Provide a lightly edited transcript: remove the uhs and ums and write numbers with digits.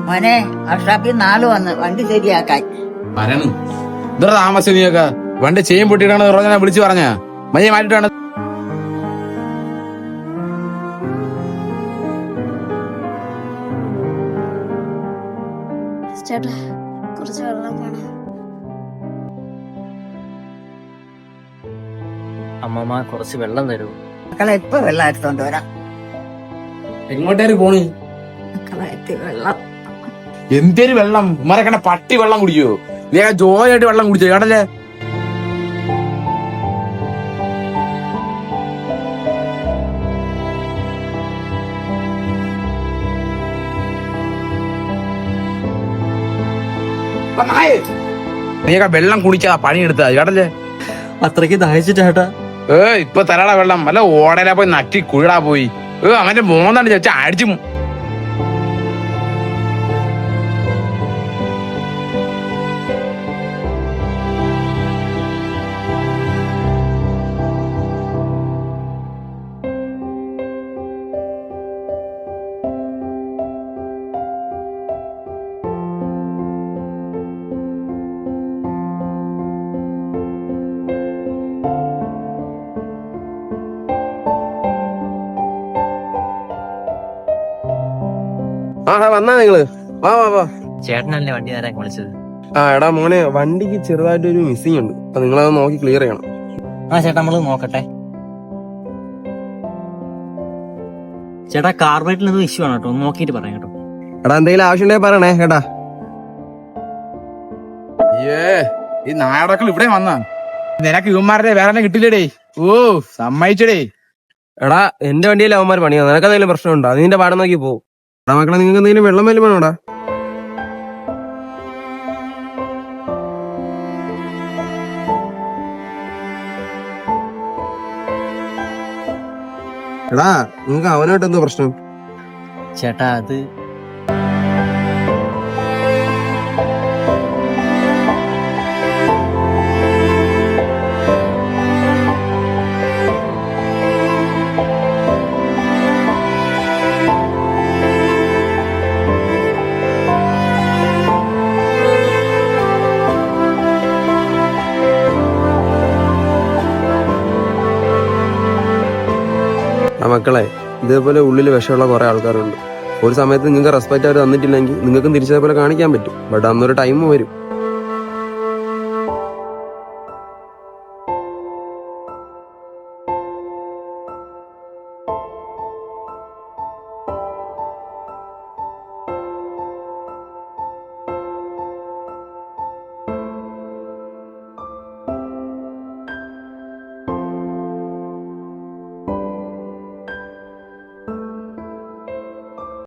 മോനെ വർഷാപ്പിൽ 4 വന്ന് വണ്ടി ശരിയാക്കാൻ ഇത്ര താമസം നീയൊക്കെ വണ്ടി ചെയിൻ പൊട്ടിയിട്ടാണ് ഞാൻ വിളിച്ചു പറഞ്ഞ മയ്യെ മാറ്റിട്ടാണ്. ചേട്ടാ കുറച്ച് വെള്ളം വേണം. അമ്മമ്മ കുറച്ച് വെള്ളം തരൂ. മക്കളെ ഇപ്പൊ വെള്ളം എടുത്തോണ്ട് വരാം. എങ്ങോട്ടേര് പോണി? മക്കളെ വെള്ളം എന്തൊരു വെള്ളം ഉമ്മരക്കണ പട്ടി വെള്ളം കുടിക്കോ? നീ ജോയായിട്ട് വെള്ളം കുടിച്ചോ കേട്ടല്ലേ? നീക്ക വെള്ളം കുടിക്കാ പണിയെടുത്താ കേട്ടല്ലേ? അത്രയ്ക്ക് ദാഹിച്ചിട്ടാ. ഇപ്പൊ തരാടാ വെള്ളം. അല്ല ഓടല പോയി നക്കി കുഴിടാ പോയി. അവന്റെ മോന്നാണ് ചേച്ചാ അടിച്ചു. വന്നാ നിങ്ങള് വാ വാ വാ. ചേട്ടനല്ലേ വണ്ടി നേരാൻ വിളിച്ചത്? എടാ മോനെ, വണ്ടിക്ക് ചെറുതായിട്ടൊരു മിസ്സിംഗ് ഉണ്ട്. അപ്പൊ നിങ്ങളത് നോക്കി ക്ലിയർ ചെയ്യണം. ചേട്ടാ നമ്മള് നോക്കട്ടെ. ചേട്ടാ കാർബറേറ്ററിൽ എന്തോ ഇഷ്യൂ ആണ് കേട്ടോ, ഒന്ന് നോക്കിയിട്ട് പറയാം കേട്ടോ. എടാ എന്തെങ്കിലും ആവശ്യമുണ്ടെങ്കിൽ പറയണേ കേട്ടാ. ഈ നാടകൾ ഇവിടെ വന്നാ നിനക്ക് ഇവന്മാരുടെ വേറെ കിട്ടില്ലടേ. സമ്മതിച്ചടേ. എടാ എന്റെ വണ്ടിയിൽ അവന്മാർ പണിയാ. നിനക്ക് എന്തെങ്കിലും പ്രശ്നമുണ്ടോ? അത് നിന്റെ പാടം നോക്കി പോ. എടാ മക്കളെ, നിങ്ങൾക്ക് എന്തെങ്കിലും വെള്ളം വല്ലതും വേണോടാ? എടാ നിങ്ങക്ക് അവനായിട്ട് എന്തോ പ്രശ്നം? ചേട്ടാ അത് മക്കളെ, ഇതേപോലെ ഉള്ളിൽ വിഷമുള്ള കുറെ ആൾക്കാരുണ്ട്. ഒരു സമയത്ത് നിങ്ങൾക്ക് റെസ്പെക്ട് അവർ തന്നിട്ടില്ലെങ്കിൽ നിങ്ങൾക്കും തിരിച്ചതേപോലെ കാണിക്കാൻ പറ്റും. ബട്ട് അന്നൊരു ടൈം വരും.